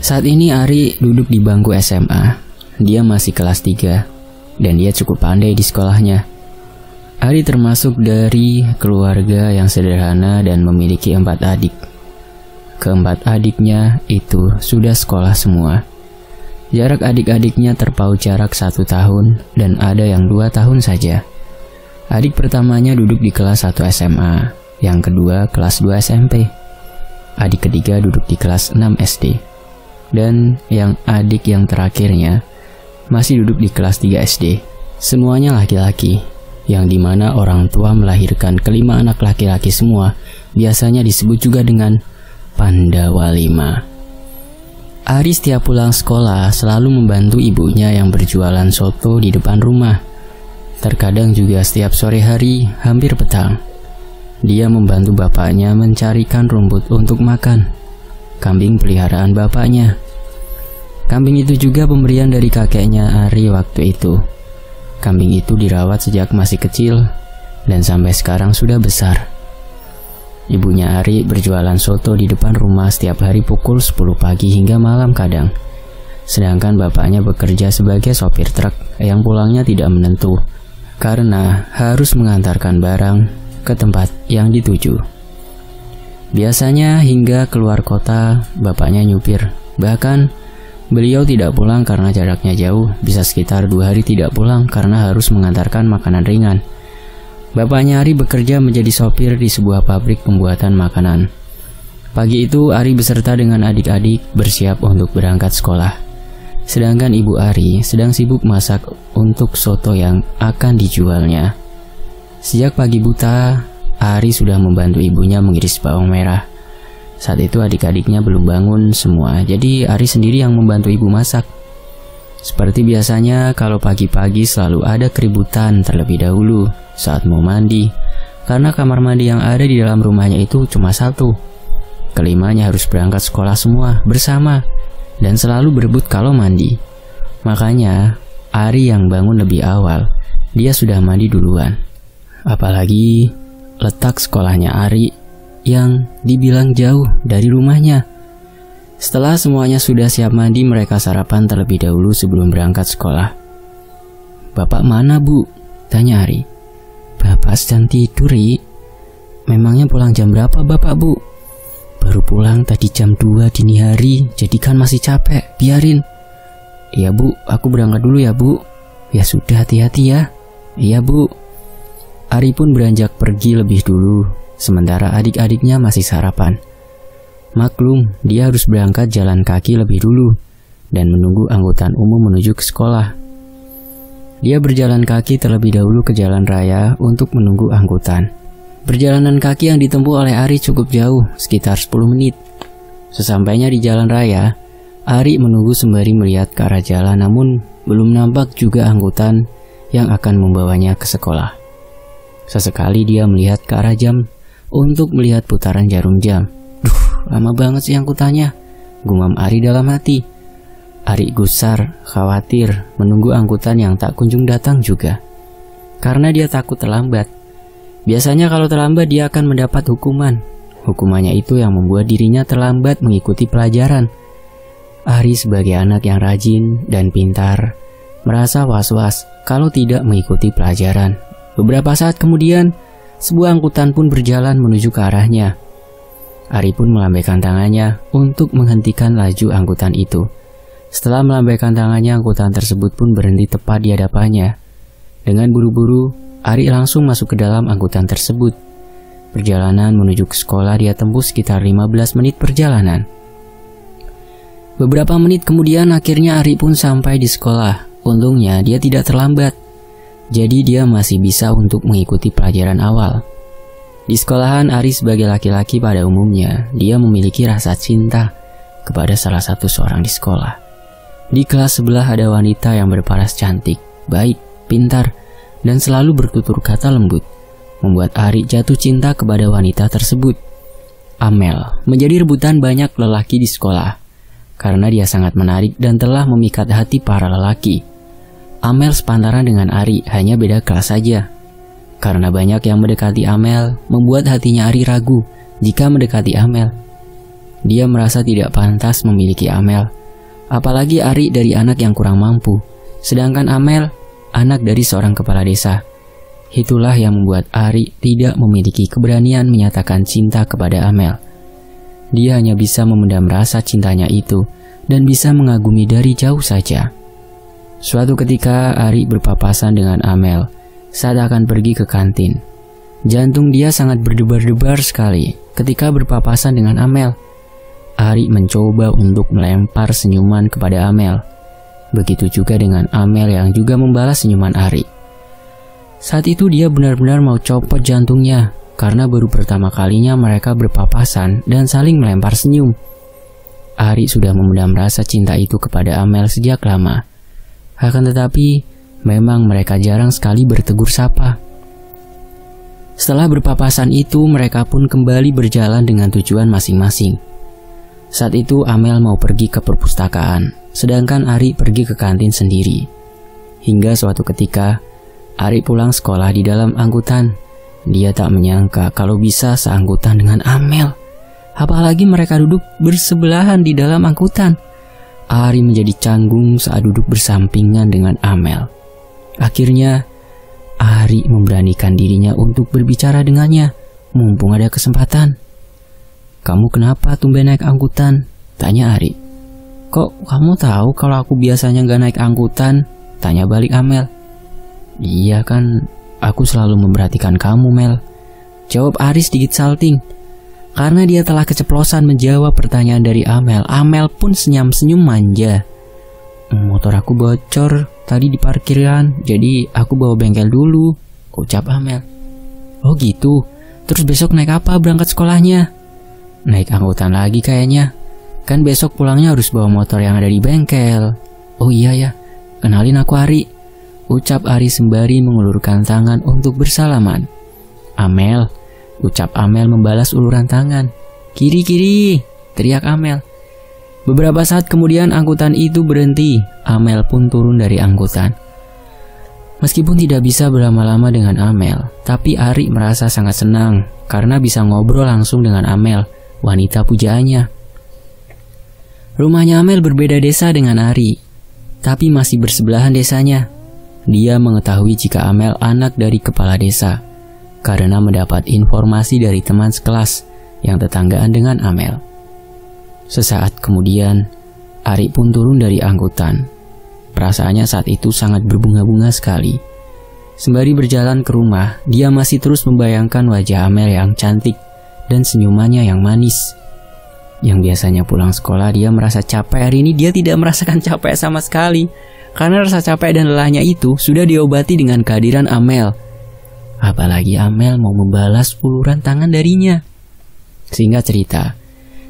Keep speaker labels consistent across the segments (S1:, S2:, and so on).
S1: Saat ini Ari duduk di bangku SMA. Dia masih kelas 3 dan dia cukup pandai di sekolahnya. Ari termasuk dari keluarga yang sederhana dan memiliki 4 adik. Keempat adiknya itu sudah sekolah semua. Jarak adik-adiknya terpaut jarak 1 tahun dan ada yang 2 tahun saja. Adik pertamanya duduk di kelas 1 SMA, yang kedua kelas 2 SMP. Adik ketiga duduk di kelas 6 SD. Dan yang adik yang terakhirnya masih duduk di kelas 3 SD. Semuanya laki-laki, yang dimana orang tua melahirkan kelima anak laki-laki semua, biasanya disebut juga dengan Pandawa 5. Ari setiap pulang sekolah selalu membantu ibunya yang berjualan soto di depan rumah. Terkadang juga setiap sore hari, hampir petang, dia membantu bapaknya mencarikan rumput untuk makan. Kambing peliharaan bapaknya. Kambing itu juga pemberian dari kakeknya Ari waktu itu. Kambing itu dirawat sejak masih kecil dan sampai sekarang sudah besar. Ibunya Ari berjualan soto di depan rumah setiap hari pukul 10 pagi hingga malam kadang. Sedangkan bapaknya bekerja sebagai sopir truk yang pulangnya tidak menentu karena harus mengantarkan barang ke tempat yang dituju. Biasanya hingga keluar kota bapaknya nyupir. Bahkan beliau tidak pulang karena jaraknya jauh, bisa sekitar 2 hari tidak pulang karena harus mengantarkan makanan ringan. Bapaknya Ari bekerja menjadi sopir di sebuah pabrik pembuatan makanan. Pagi itu Ari beserta dengan adik-adik bersiap untuk berangkat sekolah. Sedangkan ibu Ari sedang sibuk masak untuk soto yang akan dijualnya. Sejak pagi buta, Ari sudah membantu ibunya mengiris bawang merah. Saat itu adik-adiknya belum bangun semua, jadi Ari sendiri yang membantu ibu masak. Seperti biasanya, kalau pagi-pagi selalu ada keributan terlebih dahulu saat mau mandi, karena kamar mandi yang ada di dalam rumahnya itu cuma 1. Kelimanya harus berangkat sekolah semua bersama dan selalu berebut kalau mandi. Makanya Ari yang bangun lebih awal, dia sudah mandi duluan. Apalagi letak sekolahnya Ari yang dibilang jauh dari rumahnya. Setelah semuanya sudah siap mandi, mereka sarapan terlebih dahulu sebelum berangkat sekolah. "Bapak mana, Bu?" tanya Ari. "Bapak sedang tidur, Ri." "Memangnya pulang jam berapa, Bapak, Bu?" "Baru pulang tadi jam 2 dini hari, jadi kan masih capek, biarin." "Iya, Bu, aku berangkat dulu ya, Bu." "Ya sudah, hati-hati ya." "Iya, Bu." Ari pun beranjak pergi lebih dulu, sementara adik-adiknya masih sarapan. Maklum, dia harus berangkat jalan kaki lebih dulu dan menunggu angkutan umum menuju ke sekolah. Dia berjalan kaki terlebih dahulu ke jalan raya untuk menunggu angkutan. Perjalanan kaki yang ditempuh oleh Ari cukup jauh, sekitar 10 menit. Sesampainya di jalan raya, Ari menunggu sembari melihat ke arah jalan, namun belum nampak juga angkutan yang akan membawanya ke sekolah. Sesekali dia melihat ke arah jam untuk melihat putaran jarum jam. "Lama banget sih angkutannya," gumam Ari dalam hati. Ari gusar, khawatir menunggu angkutan yang tak kunjung datang juga. Karena dia takut terlambat. Biasanya kalau terlambat dia akan mendapat hukuman. Hukumannya itu yang membuat dirinya terlambat mengikuti pelajaran. Ari sebagai anak yang rajin dan pintar, merasa was-was kalau tidak mengikuti pelajaran. Beberapa saat kemudian, sebuah angkutan pun berjalan menuju ke arahnya. Ari pun melambaikan tangannya untuk menghentikan laju angkutan itu. Setelah melambaikan tangannya, angkutan tersebut pun berhenti tepat di hadapannya. Dengan buru-buru, Ari langsung masuk ke dalam angkutan tersebut. Perjalanan menuju ke sekolah dia tempuh sekitar 15 menit perjalanan. Beberapa menit kemudian akhirnya Ari pun sampai di sekolah. Untungnya dia tidak terlambat, jadi dia masih bisa untuk mengikuti pelajaran awal. Di sekolahan, Ari sebagai laki-laki pada umumnya, dia memiliki rasa cinta kepada salah satu seorang di sekolah. Di kelas sebelah ada wanita yang berparas cantik, baik, pintar, dan selalu bertutur kata lembut, membuat Ari jatuh cinta kepada wanita tersebut. Amel menjadi rebutan banyak lelaki di sekolah, karena dia sangat menarik dan telah memikat hati para lelaki. Amel sepantaran dengan Ari, hanya beda kelas saja. Karena banyak yang mendekati Amel, membuat hatinya Ari ragu jika mendekati Amel. Dia merasa tidak pantas memiliki Amel. Apalagi Ari dari anak yang kurang mampu, sedangkan Amel anak dari seorang kepala desa. Itulah yang membuat Ari tidak memiliki keberanian menyatakan cinta kepada Amel. Dia hanya bisa memendam rasa cintanya itu dan bisa mengagumi dari jauh saja. Suatu ketika Ari berpapasan dengan Amel saat akan pergi ke kantin. Jantung dia sangat berdebar-debar sekali ketika berpapasan dengan Amel. Ari mencoba untuk melempar senyuman kepada Amel. Begitu juga dengan Amel yang juga membalas senyuman Ari. Saat itu dia benar-benar mau copot jantungnya karena baru pertama kalinya mereka berpapasan dan saling melempar senyum. Ari sudah memendam rasa cinta itu kepada Amel sejak lama. Akan tetapi, memang mereka jarang sekali bertegur sapa. Setelah berpapasan itu, mereka pun kembali berjalan dengan tujuan masing-masing. Saat itu Amel mau pergi ke perpustakaan, sedangkan Ari pergi ke kantin sendiri. Hingga suatu ketika, Ari pulang sekolah di dalam angkutan. Dia tak menyangka kalau bisa seangkutan dengan Amel. Apalagi mereka duduk bersebelahan di dalam angkutan. Ari menjadi canggung saat duduk bersampingan dengan Amel. Akhirnya, Ari memberanikan dirinya untuk berbicara dengannya, mumpung ada kesempatan. "Kamu kenapa tumben naik angkutan?" tanya Ari. "Kok kamu tahu kalau aku biasanya gak naik angkutan?" tanya balik Amel. "Iya kan, aku selalu memperhatikan kamu, Mel," jawab Ari sedikit salting. Karena dia telah keceplosan menjawab pertanyaan dari Amel, Amel pun senyum-senyum manja. "Motor aku bocor tadi di parkiran, jadi aku bawa bengkel dulu," ucap Amel. "Oh gitu, terus besok naik apa berangkat sekolahnya?" "Naik angkutan lagi kayaknya. Kan besok pulangnya harus bawa motor yang ada di bengkel." "Oh iya ya, kenalin aku Ari," ucap Ari sembari mengulurkan tangan untuk bersalaman. "Amel," ucap Amel membalas uluran tangan. "Kiri, kiri," teriak Amel. Beberapa saat kemudian angkutan itu berhenti. Amel pun turun dari angkutan. Meskipun tidak bisa berlama-lama dengan Amel, tapi Ari merasa sangat senang karena bisa ngobrol langsung dengan Amel, wanita pujaannya. Rumahnya Amel berbeda desa dengan Ari, tapi masih bersebelahan desanya. Dia mengetahui jika Amel anak dari kepala desa karena mendapat informasi dari teman sekelas yang tetanggaan dengan Amel. Sesaat kemudian, Ari pun turun dari angkutan. Perasaannya saat itu sangat berbunga-bunga sekali. Sembari berjalan ke rumah, dia masih terus membayangkan wajah Amel yang cantik dan senyumannya yang manis. Yang biasanya pulang sekolah dia merasa capek, hari ini dia tidak merasakan capek sama sekali. Karena rasa capek dan lelahnya itu sudah diobati dengan kehadiran Amel. Apalagi Amel mau membalas uluran tangan darinya. Singkat cerita,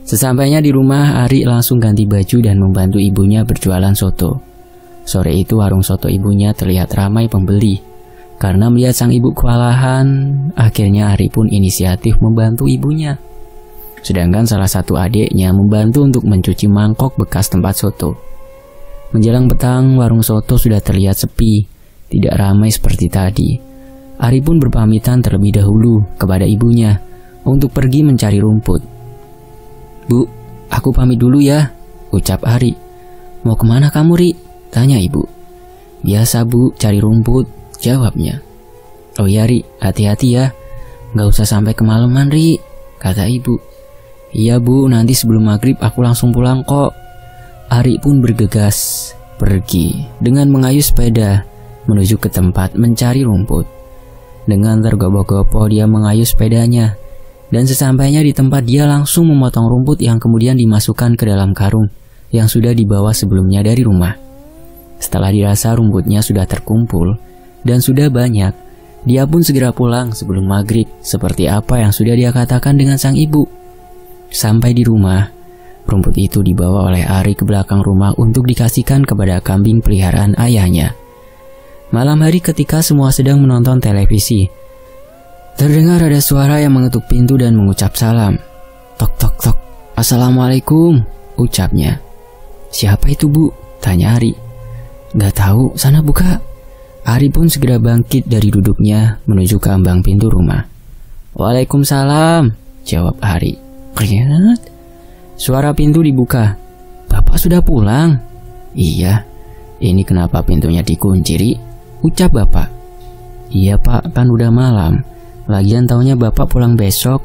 S1: sesampainya di rumah, Ari langsung ganti baju dan membantu ibunya berjualan soto. Sore itu warung soto ibunya terlihat ramai pembeli. Karena melihat sang ibu kewalahan, akhirnya Ari pun inisiatif membantu ibunya. Sedangkan salah satu adiknya membantu untuk mencuci mangkok bekas tempat soto. Menjelang petang, warung soto sudah terlihat sepi, tidak ramai seperti tadi. Ari pun berpamitan terlebih dahulu kepada ibunya untuk pergi mencari rumput. "Bu, aku pamit dulu ya," ucap Ari. "Mau kemana kamu, Ri?" tanya ibu. "Biasa Bu, cari rumput," jawabnya. "Oh ya Ri, hati-hati ya, gak usah sampai kemalaman Ri," kata ibu. "Iya Bu, nanti sebelum maghrib aku langsung pulang kok." Ari pun bergegas pergi dengan mengayuh sepeda menuju ke tempat mencari rumput. Dengan tergopoh-gopoh dia mengayuh sepedanya, dan sesampainya di tempat dia langsung memotong rumput yang kemudian dimasukkan ke dalam karung yang sudah dibawa sebelumnya dari rumah. Setelah dirasa rumputnya sudah terkumpul dan sudah banyak, dia pun segera pulang sebelum maghrib seperti apa yang sudah dia katakan dengan sang ibu. Sampai di rumah, rumput itu dibawa oleh Ari ke belakang rumah untuk dikasihkan kepada kambing peliharaan ayahnya. Malam hari ketika semua sedang menonton televisi, terdengar ada suara yang mengetuk pintu dan mengucap salam. "Tok tok tok, Assalamualaikum," ucapnya. "Siapa itu Bu?" tanya Ari. "Gak tahu, sana buka." Ari pun segera bangkit dari duduknya menuju ke ambang pintu rumah. "Waalaikumsalam," jawab Ari. "Kriat." Suara pintu dibuka. "Bapak sudah pulang?" "Iya." "Ini kenapa pintunya dikunci, Ri?" ucap bapak. "Iya pak, kan udah malam. Lagian taunya bapak pulang besok."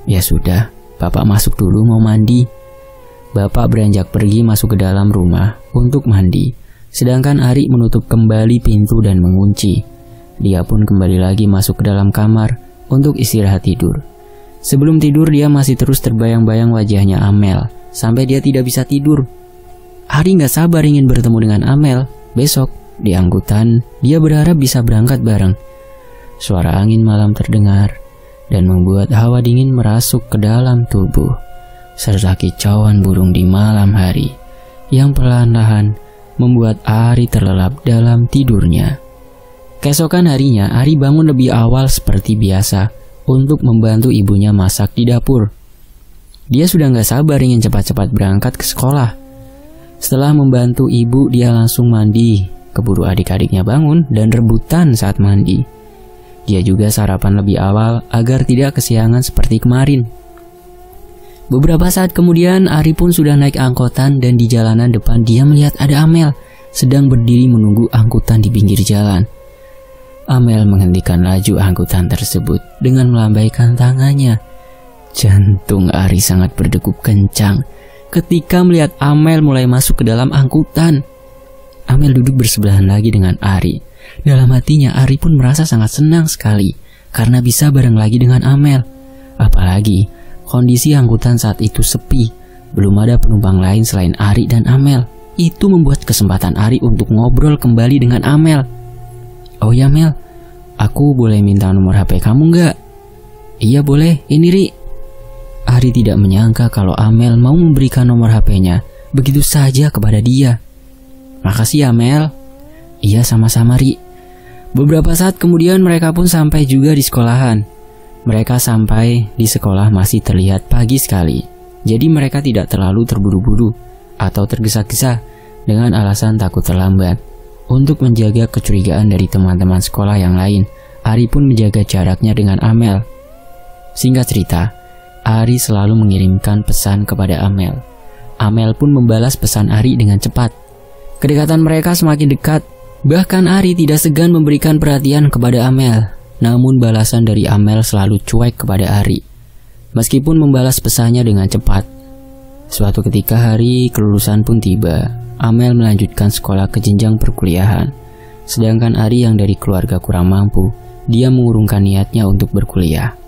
S1: "Ya sudah, bapak masuk dulu mau mandi." Bapak beranjak pergi masuk ke dalam rumah untuk mandi, sedangkan Ari menutup kembali pintu dan mengunci. Dia pun kembali lagi masuk ke dalam kamar untuk istirahat tidur. Sebelum tidur dia masih terus terbayang-bayang wajahnya Amel, sampai dia tidak bisa tidur. Ari gak sabar ingin bertemu dengan Amel besok di angkutan. Dia berharap bisa berangkat bareng. Suara angin malam terdengar dan membuat hawa dingin merasuk ke dalam tubuh, serta kicauan burung di malam hari yang perlahan-lahan membuat Ari terlelap dalam tidurnya. Keesokan harinya, Ari bangun lebih awal seperti biasa untuk membantu ibunya masak di dapur. Dia sudah gak sabar ingin cepat-cepat berangkat ke sekolah. Setelah membantu ibu, dia langsung mandi. Keburu adik-adiknya bangun dan rebutan saat mandi. Dia juga sarapan lebih awal agar tidak kesiangan seperti kemarin. Beberapa saat kemudian, Ari pun sudah naik angkutan dan di jalanan depan dia melihat ada Amel sedang berdiri menunggu angkutan di pinggir jalan. Amel menghentikan laju angkutan tersebut dengan melambaikan tangannya. Jantung Ari sangat berdegup kencang ketika melihat Amel mulai masuk ke dalam angkutan. Amel duduk bersebelahan lagi dengan Ari. Dalam hatinya Ari pun merasa sangat senang sekali karena bisa bareng lagi dengan Amel. Apalagi kondisi angkutan saat itu sepi, belum ada penumpang lain selain Ari dan Amel. Itu membuat kesempatan Ari untuk ngobrol kembali dengan Amel. "Oh ya Mel, aku boleh minta nomor HP kamu nggak?" "Iya boleh, ini Ri." Ari tidak menyangka kalau Amel mau memberikan nomor HP-nya begitu saja kepada dia. "Makasih ya Mel." "Iya sama-sama Ri." Beberapa saat kemudian mereka pun sampai juga di sekolahan. Mereka sampai di sekolah masih terlihat pagi sekali, jadi mereka tidak terlalu terburu-buru atau tergesa-gesa dengan alasan takut terlambat. Untuk menjaga kecurigaan dari teman-teman sekolah yang lain, Ari pun menjaga jaraknya dengan Amel. Singkat cerita, Ari selalu mengirimkan pesan kepada Amel. Amel pun membalas pesan Ari dengan cepat. Kedekatan mereka semakin dekat, bahkan Ari tidak segan memberikan perhatian kepada Amel. Namun balasan dari Amel selalu cuek kepada Ari, meskipun membalas pesannya dengan cepat. Suatu ketika hari kelulusan pun tiba. Amel melanjutkan sekolah ke jenjang perkuliahan. Sedangkan Ari yang dari keluarga kurang mampu, dia mengurungkan niatnya untuk berkuliah.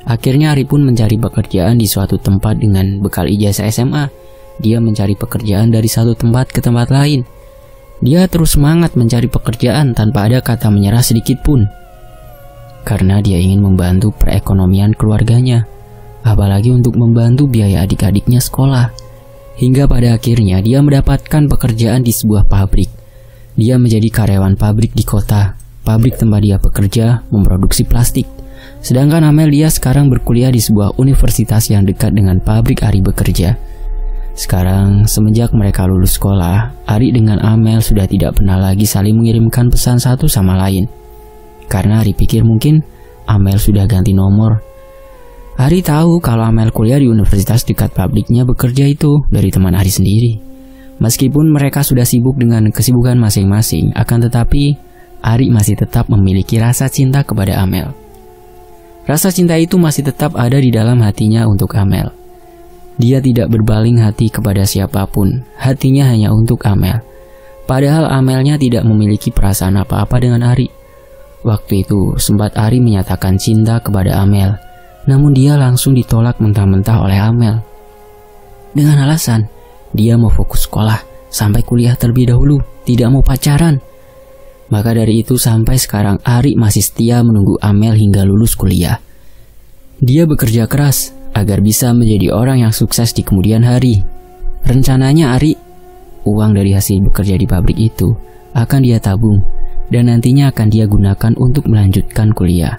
S1: Akhirnya Ari pun mencari pekerjaan di suatu tempat dengan bekal ijazah SMA. Dia mencari pekerjaan dari satu tempat ke tempat lain. Dia terus semangat mencari pekerjaan tanpa ada kata menyerah sedikit pun. Karena dia ingin membantu perekonomian keluarganya, apalagi untuk membantu biaya adik-adiknya sekolah. Hingga pada akhirnya dia mendapatkan pekerjaan di sebuah pabrik. Dia menjadi karyawan pabrik di kota. Pabrik tempat dia bekerja memproduksi plastik. Sedangkan Amelia sekarang berkuliah di sebuah universitas yang dekat dengan pabrik Ari bekerja. Sekarang semenjak mereka lulus sekolah, Ari dengan Amel sudah tidak pernah lagi saling mengirimkan pesan satu sama lain. Karena Ari pikir mungkin Amel sudah ganti nomor. Ari tahu kalau Amel kuliah di universitas dekat pabriknya bekerja itu dari teman Ari sendiri. Meskipun mereka sudah sibuk dengan kesibukan masing-masing, akan tetapi Ari masih tetap memiliki rasa cinta kepada Amel. Rasa cinta itu masih tetap ada di dalam hatinya untuk Amel. Dia tidak berpaling hati kepada siapapun, hatinya hanya untuk Amel. Padahal Amelnya tidak memiliki perasaan apa-apa dengan Ari. Waktu itu sempat Ari menyatakan cinta kepada Amel, namun dia langsung ditolak mentah-mentah oleh Amel. Dengan alasan, dia mau fokus sekolah sampai kuliah terlebih dahulu, tidak mau pacaran. Maka dari itu sampai sekarang Ari masih setia menunggu Amel hingga lulus kuliah. Dia bekerja keras agar bisa menjadi orang yang sukses di kemudian hari. Rencananya Ari, uang dari hasil bekerja di pabrik itu akan dia tabung dan nantinya akan dia gunakan untuk melanjutkan kuliah.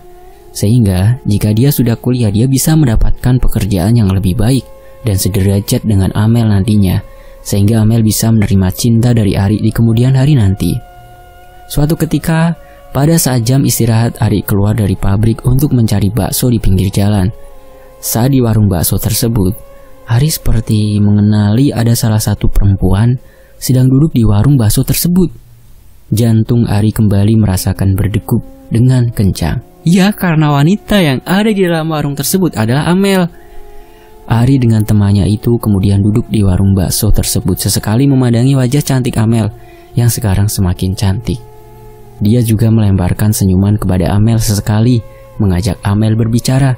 S1: Sehingga jika dia sudah kuliah, dia bisa mendapatkan pekerjaan yang lebih baik dan sederajat dengan Amel nantinya, sehingga Amel bisa menerima cinta dari Ari di kemudian hari nanti. Suatu ketika, pada saat jam istirahat, Ari keluar dari pabrik untuk mencari bakso di pinggir jalan. Saat di warung bakso tersebut, Ari seperti mengenali ada salah satu perempuan sedang duduk di warung bakso tersebut. Jantung Ari kembali merasakan berdegup dengan kencang. Ya, karena wanita yang ada di dalam warung tersebut adalah Amel. Ari dengan temannya itu kemudian duduk di warung bakso tersebut, sesekali memandangi wajah cantik Amel yang sekarang semakin cantik. Dia juga melemparkan senyuman kepada Amel sesekali, mengajak Amel berbicara.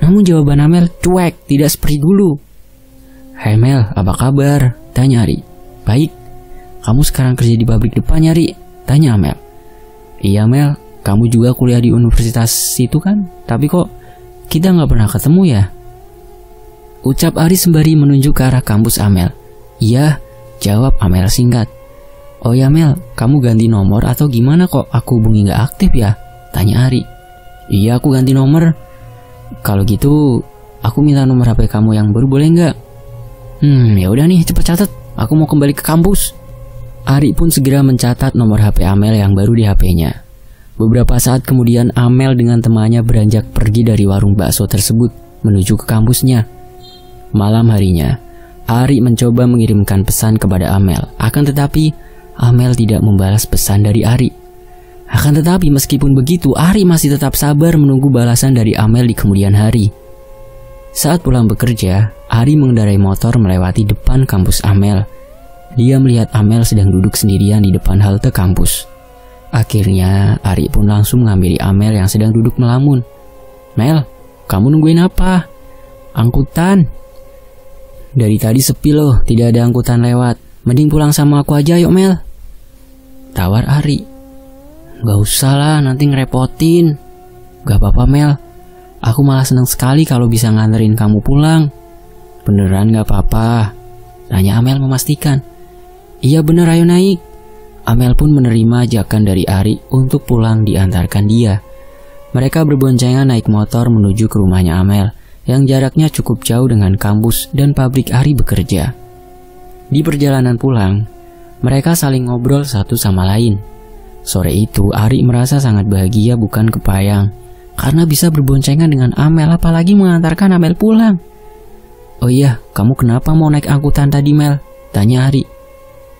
S1: Namun jawaban Amel cuek, tidak seperti dulu. "Hai Mel, apa kabar?" tanya Ari. "Baik. Kamu sekarang kerja di pabrik depannya, Ri?" tanya Amel. "Iya Mel, kamu juga kuliah di universitas itu kan? Tapi kok kita nggak pernah ketemu ya?" ucap Ari sembari menunjuk ke arah kampus Amel. "Iya," jawab Amel singkat. "Oh ya Mel, kamu ganti nomor atau gimana kok aku hubungi nggak aktif ya?" tanya Ari. "Iya, aku ganti nomor." "Kalau gitu aku minta nomor HP kamu yang baru, boleh nggak?" Ya udah nih, cepet catat. Aku mau kembali ke kampus." Ari pun segera mencatat nomor HP Amel yang baru di HP-nya. Beberapa saat kemudian Amel dengan temannya beranjak pergi dari warung bakso tersebut menuju ke kampusnya. Malam harinya, Ari mencoba mengirimkan pesan kepada Amel. Akan tetapi, Amel tidak membalas pesan dari Ari. Akan tetapi meskipun begitu, Ari masih tetap sabar menunggu balasan dari Amel di kemudian hari. Saat pulang bekerja, Ari mengendarai motor melewati depan kampus Amel. Dia melihat Amel sedang duduk sendirian di depan halte kampus. Akhirnya, Ari pun langsung menghampiri Amel yang sedang duduk melamun. "Mel, kamu nungguin apa?" "Angkutan." "Dari tadi sepi loh, tidak ada angkutan lewat. Mending pulang sama aku aja yuk Mel," tawar Ari. "Gak usah lah, nanti ngerepotin." "Gak apa-apa Mel, aku malah senang sekali kalau bisa nganterin kamu pulang." "Beneran gak apa-apa?" tanya Amel memastikan. "Iya bener, ayo naik." Amel pun menerima ajakan dari Ari untuk pulang diantarkan dia. Mereka berboncengan naik motor menuju ke rumahnya Amel yang jaraknya cukup jauh dengan kampus dan pabrik Ari bekerja. Di perjalanan pulang, mereka saling ngobrol satu sama lain. Sore itu Ari merasa sangat bahagia bukan kepayang karena bisa berboncengan dengan Amel, apalagi mengantarkan Amel pulang. "Oh iya, kamu kenapa mau naik angkutan tadi Mel?" tanya Ari.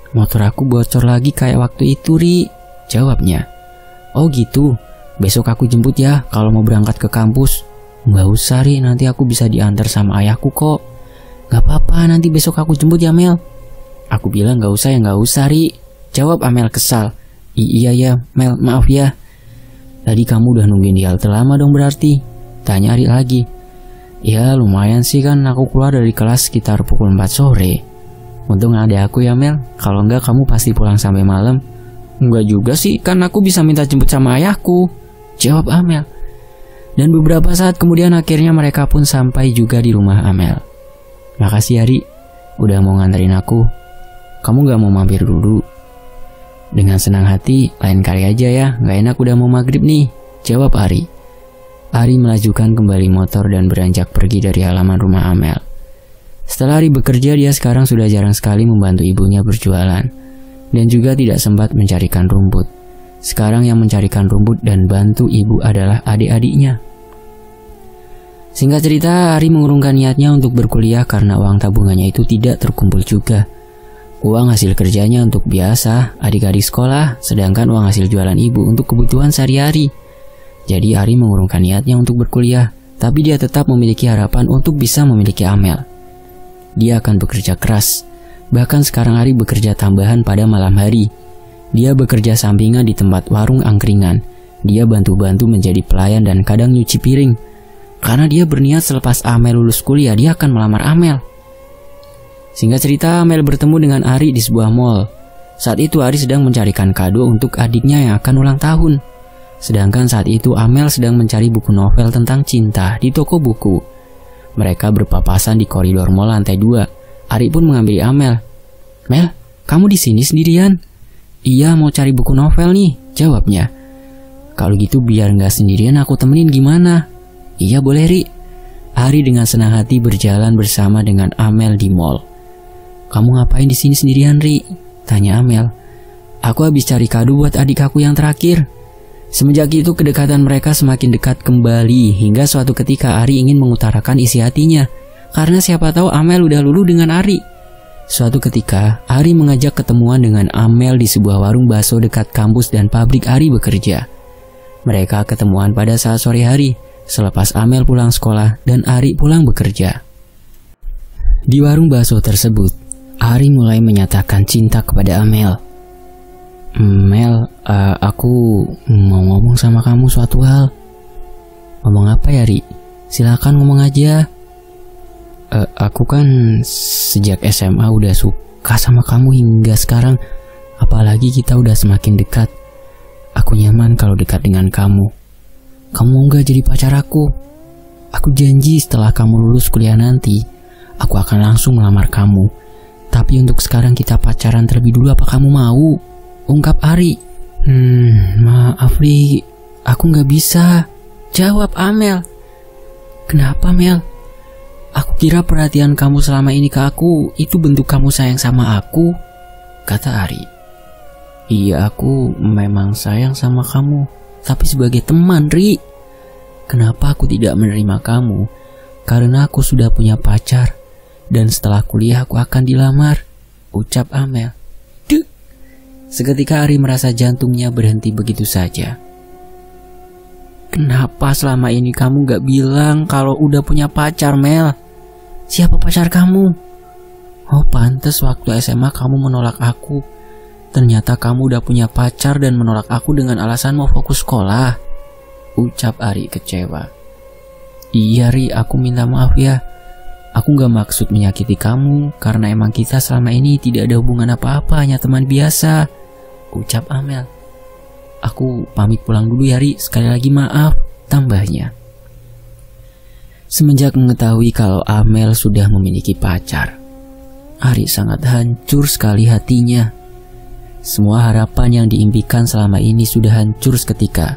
S1: "Motor aku bocor lagi kayak waktu itu Ri," jawabnya. "Oh gitu, besok aku jemput ya kalau mau berangkat ke kampus." "Nggak usah Ri, nanti aku bisa diantar sama ayahku kok." "Nggak apa-apa, nanti besok aku jemput ya Mel." "Aku bilang nggak usah ya nggak usah Ri," jawab Amel kesal. Iya ya Mel, maaf ya." "Tadi kamu udah nungguin di halte lama dong berarti?" tanya Ari lagi. "Ya lumayan sih, kan aku keluar dari kelas sekitar pukul 4 sore. Untung ada aku ya Mel, kalau enggak kamu pasti pulang sampai malam." "Enggak juga sih, kan aku bisa minta jemput sama ayahku," jawab Amel. Dan beberapa saat kemudian akhirnya mereka pun sampai juga di rumah Amel. "Makasih Ari, udah mau nganterin aku. Kamu gak mau mampir dulu?" "Dengan senang hati, lain kali aja ya, gak enak udah mau maghrib nih," jawab Ari. Ari melajukan kembali motor dan beranjak pergi dari halaman rumah Amel. Setelah Ari bekerja, dia sekarang sudah jarang sekali membantu ibunya berjualan dan juga tidak sempat mencarikan rumput. Sekarang yang mencarikan rumput dan bantu ibu adalah adik-adiknya. Singkat cerita, Ari mengurungkan niatnya untuk berkuliah karena uang tabungannya itu tidak terkumpul juga. Uang hasil kerjanya untuk biasa adik-adik sekolah, sedangkan uang hasil jualan ibu untuk kebutuhan sehari-hari. Jadi Ari mengurungkan niatnya untuk berkuliah, tapi dia tetap memiliki harapan untuk bisa memiliki Amel. Dia akan bekerja keras. Bahkan sekarang Ari bekerja tambahan pada malam hari. Dia bekerja sampingan di tempat warung angkringan. Dia bantu-bantu menjadi pelayan dan kadang nyuci piring. Karena dia berniat selepas Amel lulus kuliah, dia akan melamar Amel. Singkat cerita, Amel bertemu dengan Ari di sebuah mall. Saat itu Ari sedang mencarikan kado untuk adiknya yang akan ulang tahun. Sedangkan saat itu Amel sedang mencari buku novel tentang cinta di toko buku. Mereka berpapasan di koridor mall lantai 2. Ari pun menghampiri Amel. "Mel, kamu di sini sendirian?" "Iya, mau cari buku novel nih," jawabnya. "Kalau gitu biar nggak sendirian aku temenin gimana?" "Iya boleh Ri." Ari dengan senang hati berjalan bersama dengan Amel di mall. "Kamu ngapain di sini sendirian Ri?" tanya Amel. "Aku habis cari kado buat adik aku yang terakhir." Semenjak itu kedekatan mereka semakin dekat kembali hingga suatu ketika Ari ingin mengutarakan isi hatinya. karena siapa tahu Amel udah luluh dengan Ari. Suatu ketika, Ari mengajak ketemuan dengan Amel di sebuah warung bakso dekat kampus dan pabrik Ari bekerja. Mereka ketemuan pada saat sore hari, selepas Amel pulang sekolah dan Ari pulang bekerja. Di warung bakso tersebut, Ari mulai menyatakan cinta kepada Amel. Mel, aku mau ngomong sama kamu suatu hal. Ngomong apa ya, Ri? Silakan ngomong aja. Aku kan sejak SMA udah suka sama kamu hingga sekarang. Apalagi kita udah semakin dekat. Aku nyaman kalau dekat dengan kamu. Kamu mau gak jadi pacar aku? Aku janji setelah kamu lulus kuliah nanti, aku akan langsung melamar kamu. Tapi untuk sekarang kita pacaran terlebih dulu, apa kamu mau? Ungkap Ari. Maaf Ri, aku gak bisa. Jawab Amel. Kenapa Mel? Aku kira perhatian kamu selama ini ke aku itu bentuk kamu sayang sama aku, kata Ari. Iya, aku memang sayang sama kamu, tapi sebagai teman, Ri. Kenapa aku tidak menerima kamu? Karena aku sudah punya pacar, dan setelah kuliah aku akan dilamar, ucap Amel. Seketika Ari merasa jantungnya berhenti begitu saja. Kenapa selama ini kamu gak bilang kalau udah punya pacar, Mel? Siapa pacar kamu? Oh, pantes waktu SMA kamu menolak aku. Ternyata kamu udah punya pacar dan menolak aku dengan alasan mau fokus sekolah, ucap Ari kecewa. Iya Ri, aku minta maaf ya. Aku gak maksud menyakiti kamu, karena emang kita selama ini tidak ada hubungan apa-apa, hanya teman biasa, ucap Amel. Aku pamit pulang dulu ya Ri, sekali lagi maaf, tambahnya. Semenjak mengetahui kalau Amel sudah memiliki pacar, Ari sangat hancur sekali hatinya. Semua harapan yang diimpikan selama ini sudah hancur seketika,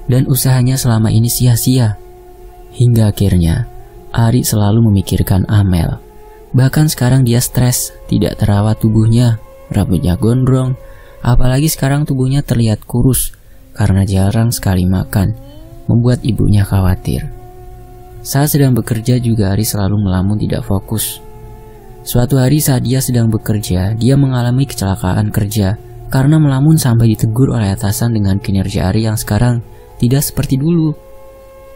S1: dan usahanya selama ini sia-sia. Hingga akhirnya Ari selalu memikirkan Amel. Bahkan sekarang dia stres, tidak terawat tubuhnya, rambutnya gondrong. Apalagi sekarang tubuhnya terlihat kurus karena jarang sekali makan, membuat ibunya khawatir. Saat sedang bekerja juga Ari selalu melamun tidak fokus. Suatu hari saat dia sedang bekerja, dia mengalami kecelakaan kerja karena melamun sampai ditegur oleh atasan dengan kinerja Ari yang sekarang tidak seperti dulu.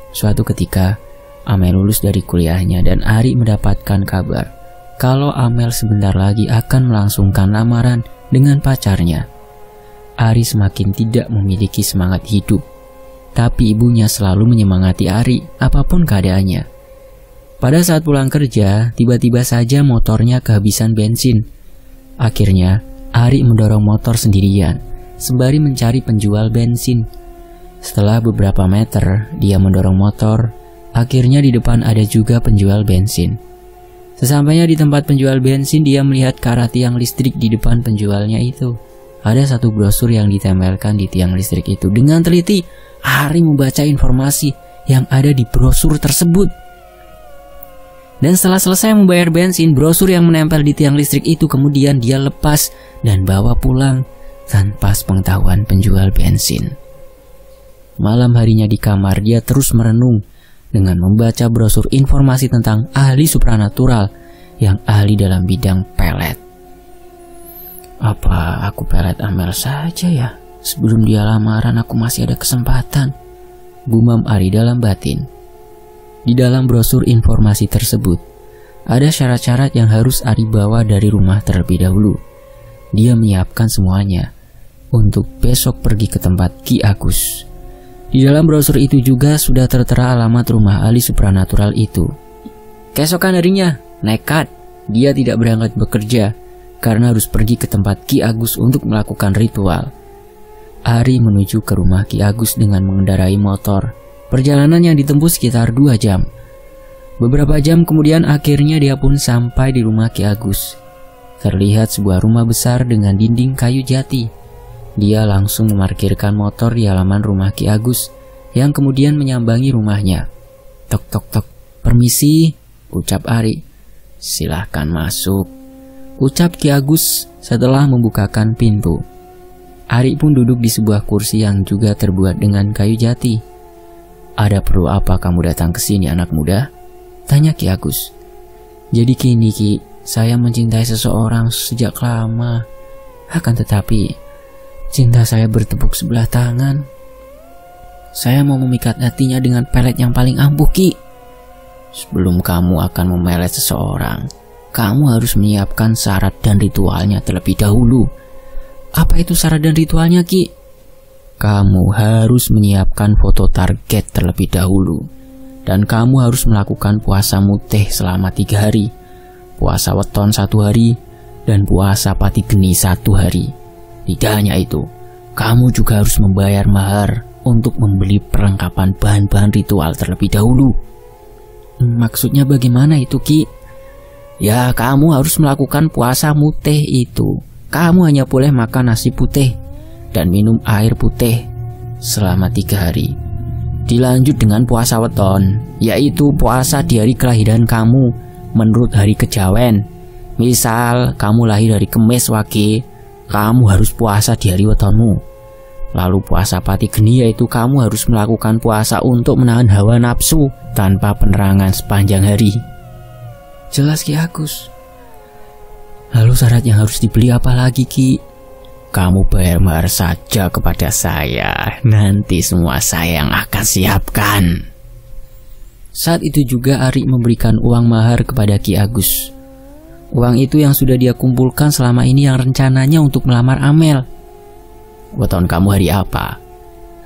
S1: Suatu ketika, Amel lulus dari kuliahnya dan Ari mendapatkan kabar kalau Amel sebentar lagi akan melangsungkan lamaran dengan pacarnya. Ari semakin tidak memiliki semangat hidup, tapi ibunya selalu menyemangati Ari apapun keadaannya. Pada saat pulang kerja, tiba-tiba saja motornya kehabisan bensin. Akhirnya, Ari mendorong motor sendirian, sembari mencari penjual bensin. Setelah beberapa meter, dia mendorong motor. Akhirnya di depan ada juga penjual bensin. Sesampainya di tempat penjual bensin, dia melihat ke arah tiang listrik di depan penjualnya itu. Ada satu brosur yang ditempelkan di tiang listrik itu. Dengan teliti, Ari membaca informasi yang ada di brosur tersebut. Dan setelah selesai membayar bensin, brosur yang menempel di tiang listrik itu kemudian dia lepas dan bawa pulang tanpa sepengetahuan penjual bensin. Malam harinya di kamar, dia terus merenung dengan membaca brosur informasi tentang ahli supranatural yang ahli dalam bidang pelet. Apa aku pelet Amel saja ya? Sebelum dia lamaran aku masih ada kesempatan, gumam Ari dalam batin. Di dalam brosur informasi tersebut, ada syarat-syarat yang harus Ari bawa dari rumah terlebih dahulu. Dia menyiapkan semuanya untuk besok pergi ke tempat Ki Agus. Di dalam brosur itu juga sudah tertera alamat rumah ahli supranatural itu. Keesokan harinya, nekat, dia tidak berangkat bekerja karena harus pergi ke tempat Ki Agus untuk melakukan ritual. Ari menuju ke rumah Ki Agus dengan mengendarai motor. Perjalanan yang ditempuh sekitar 2 jam. Beberapa jam kemudian akhirnya dia pun sampai di rumah Ki Agus. Terlihat sebuah rumah besar dengan dinding kayu jati. Dia langsung memarkirkan motor di halaman rumah Ki Agus yang kemudian menyambangi rumahnya. Tok tok tok, permisi, ucap Ari. Silahkan masuk, ucap Ki Agus setelah membukakan pintu. Ari pun duduk di sebuah kursi yang juga terbuat dengan kayu jati. Ada perlu apa kamu datang ke sini anak muda? Tanya Ki Agus. Jadi gini Ki, saya mencintai seseorang sejak lama. Akan tetapi, cinta saya bertepuk sebelah tangan. Saya mau memikat hatinya dengan pelet yang paling ampuh Ki. Sebelum kamu akan memelet seseorang, kamu harus menyiapkan syarat dan ritualnya terlebih dahulu. Apa itu syarat dan ritualnya Ki? Kamu harus menyiapkan foto target terlebih dahulu. Dan kamu harus melakukan puasa mutih selama 3 hari, puasa weton 1 hari, dan puasa pati geni 1 hari. Tidak hanya itu, kamu juga harus membayar mahar untuk membeli perlengkapan bahan-bahan ritual terlebih dahulu. Maksudnya bagaimana itu Ki? Ya, kamu harus melakukan puasa mutih itu. Kamu hanya boleh makan nasi putih dan minum air putih selama 3 hari. Dilanjut dengan puasa weton, yaitu puasa di hari kelahiran kamu menurut hari kejawen. Misal kamu lahir hari Kemis Wage, kamu harus puasa di hari wetonmu. Lalu puasa pati geni, yaitu kamu harus melakukan puasa untuk menahan hawa nafsu tanpa penerangan sepanjang hari. Jelas Ki Agus. Lalu syarat yang harus dibeli apa lagi Ki? Kamu bayar mahar saja kepada saya, nanti semua saya yang akan siapkan. Saat itu juga Ari memberikan uang mahar kepada Ki Agus. Uang itu yang sudah dia kumpulkan selama ini yang rencananya untuk melamar Amel. Weton kamu hari apa?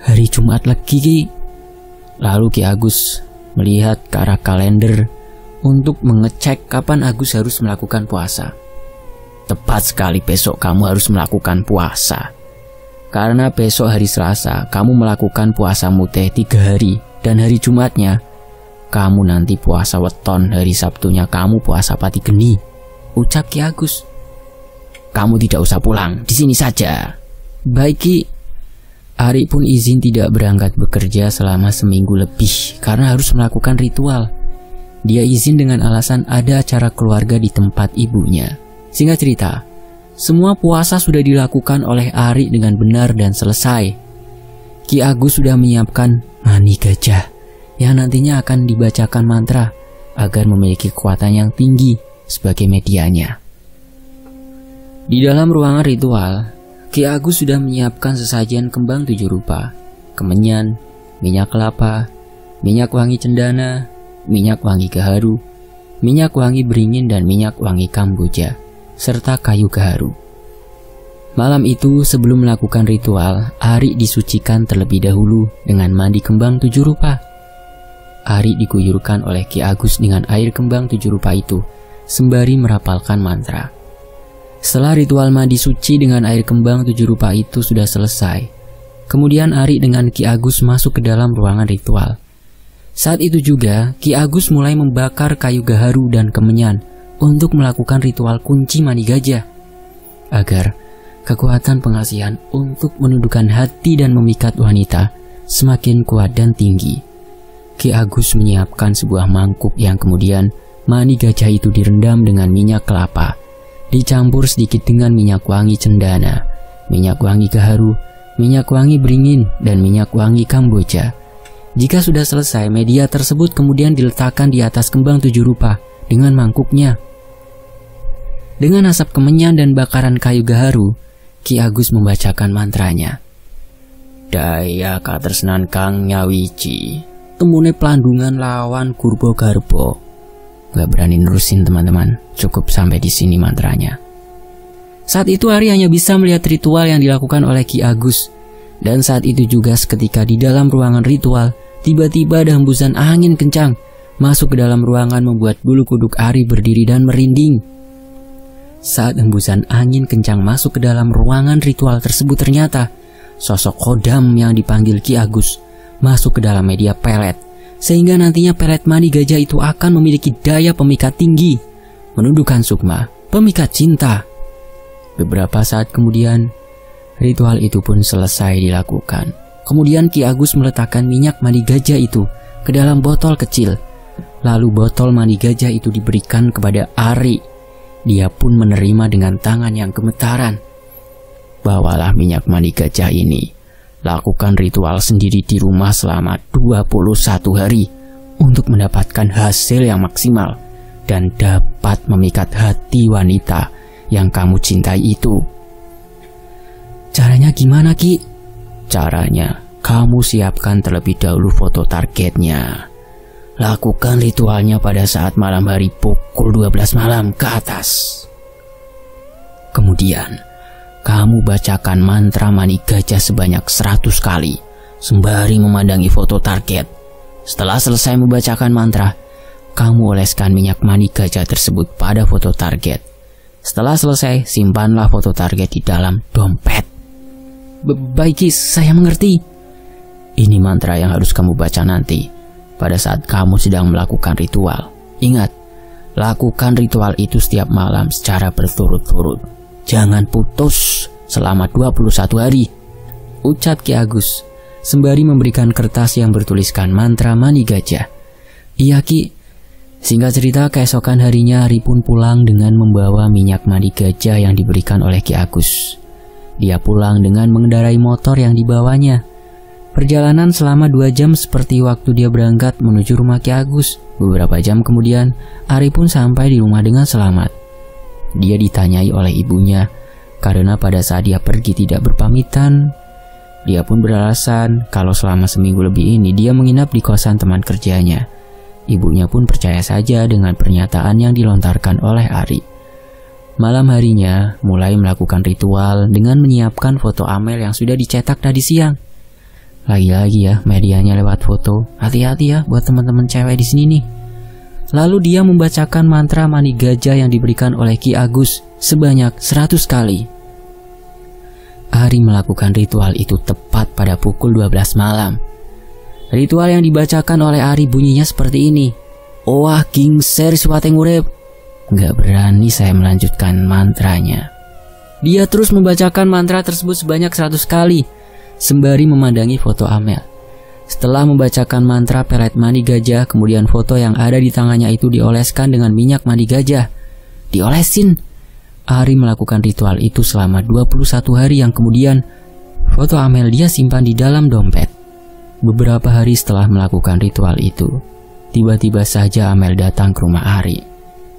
S1: Hari Jumat Legi Ki. Lalu Ki Agus melihat ke arah kalender untuk mengecek kapan Agus harus melakukan puasa. Tepat sekali, besok kamu harus melakukan puasa. Karena besok hari Selasa kamu melakukan puasa mutih 3 hari, dan hari Jumatnya kamu nanti puasa weton, hari Sabtunya kamu puasa pati geni, ucap Ki Agus. Kamu tidak usah pulang, di sini saja. Baik Ki. Ari pun izin tidak berangkat bekerja selama seminggu lebih karena harus melakukan ritual. Dia izin dengan alasan ada acara keluarga di tempat ibunya. Singkat cerita, semua puasa sudah dilakukan oleh Ari dengan benar dan selesai. Ki Agus sudah menyiapkan mani gajah yang nantinya akan dibacakan mantra agar memiliki kekuatan yang tinggi sebagai medianya. Di dalam ruangan ritual, Ki Agus sudah menyiapkan sesajian kembang 7 rupa, kemenyan, minyak kelapa, minyak wangi cendana, minyak wangi gaharu, minyak wangi beringin dan minyak wangi kamboja, serta kayu gaharu. Malam itu sebelum melakukan ritual, Ari disucikan terlebih dahulu dengan mandi kembang 7 rupa. Ari diguyurkan oleh Ki Agus dengan air kembang 7 rupa itu, sembari merapalkan mantra. Setelah ritual mandi suci dengan air kembang 7 rupa itu sudah selesai, kemudian Ari dengan Ki Agus masuk ke dalam ruangan ritual. Saat itu juga, Ki Agus mulai membakar kayu gaharu dan kemenyan untuk melakukan ritual kunci mani gajah, agar kekuatan pengasihan untuk menundukkan hati dan memikat wanita semakin kuat dan tinggi. Ki Agus menyiapkan sebuah mangkuk yang kemudian mani gajah itu direndam dengan minyak kelapa, dicampur sedikit dengan minyak wangi cendana, minyak wangi gaharu, minyak wangi beringin, dan minyak wangi kamboja. Jika sudah selesai, media tersebut kemudian diletakkan di atas kembang 7 rupa dengan mangkuknya. Dengan asap kemenyan dan bakaran kayu gaharu, Ki Agus membacakan mantranya. Daya katresnan kang nyawiji, temune pelandungan lawan kurbo garbo. Gak berani nerusin teman-teman, cukup sampai di sini mantranya. Saat itu Ari hanya bisa melihat ritual yang dilakukan oleh Ki Agus. Dan saat itu juga seketika di dalam ruangan ritual, tiba-tiba ada hembusan angin kencang masuk ke dalam ruangan membuat bulu kuduk Ari berdiri dan merinding. Saat hembusan angin kencang masuk ke dalam ruangan ritual tersebut, ternyata sosok Khodam yang dipanggil Ki Agus masuk ke dalam media pelet, sehingga nantinya pelet mani gajah itu akan memiliki daya pemikat tinggi, menundukkan sukma, pemikat cinta. Beberapa saat kemudian, ritual itu pun selesai dilakukan. Kemudian Ki Agus meletakkan minyak mani gajah itu ke dalam botol kecil. Lalu botol mani gajah itu diberikan kepada Ari. Dia pun menerima dengan tangan yang gemetaran. Bawalah minyak mani gajah ini. Lakukan ritual sendiri di rumah selama 21 hari untuk mendapatkan hasil yang maksimal dan dapat memikat hati wanita yang kamu cintai itu. Caranya gimana, Ki? Caranya, kamu siapkan terlebih dahulu foto targetnya. Lakukan ritualnya pada saat malam hari pukul 12 malam ke atas. Kemudian, kamu bacakan mantra mani gajah sebanyak 100 kali, sembari memandangi foto target. Setelah selesai membacakan mantra, kamu oleskan minyak mani gajah tersebut pada foto target. Setelah selesai, simpanlah foto target di dalam dompet. Baik, saya mengerti. Ini mantra yang harus kamu baca nanti pada saat kamu sedang melakukan ritual. Ingat, lakukan ritual itu setiap malam secara berturut-turut. Jangan putus selama 21 hari. Ucap Ki Agus sembari memberikan kertas yang bertuliskan mantra mani gajah. Iya, Ki. Singkat cerita, keesokan harinya Ari pun pulang dengan membawa minyak mani gajah yang diberikan oleh Ki Agus. Dia pulang dengan mengendarai motor yang dibawanya. Perjalanan selama 2 jam seperti waktu dia berangkat menuju rumah Ki Agus. Beberapa jam kemudian, Ari pun sampai di rumah dengan selamat. Dia ditanyai oleh ibunya karena pada saat dia pergi tidak berpamitan. Dia pun beralasan kalau selama seminggu lebih ini dia menginap di kosan teman kerjanya. Ibunya pun percaya saja dengan pernyataan yang dilontarkan oleh Ari. Malam harinya mulai melakukan ritual dengan menyiapkan foto Amel yang sudah dicetak tadi siang. Lagi-lagi ya, medianya lewat foto. Hati-hati ya buat teman-teman cewek di sini nih. Lalu dia membacakan mantra mani gajah yang diberikan oleh Ki Agus sebanyak 100 kali. Ari melakukan ritual itu tepat pada pukul 12 malam. Ritual yang dibacakan oleh Ari bunyinya seperti ini. Owah gingser suateng urep. Gak berani saya melanjutkan mantranya. Dia terus membacakan mantra tersebut sebanyak 100 kali. Sembari memandangi foto Amel. Setelah membacakan mantra pelet mani gajah, kemudian foto yang ada di tangannya itu dioleskan dengan minyak mani gajah. Diolesin. Ari melakukan ritual itu selama 21 hari yang kemudian foto Amel dia simpan di dalam dompet. Beberapa hari setelah melakukan ritual itu, tiba-tiba saja Amel datang ke rumah Ari.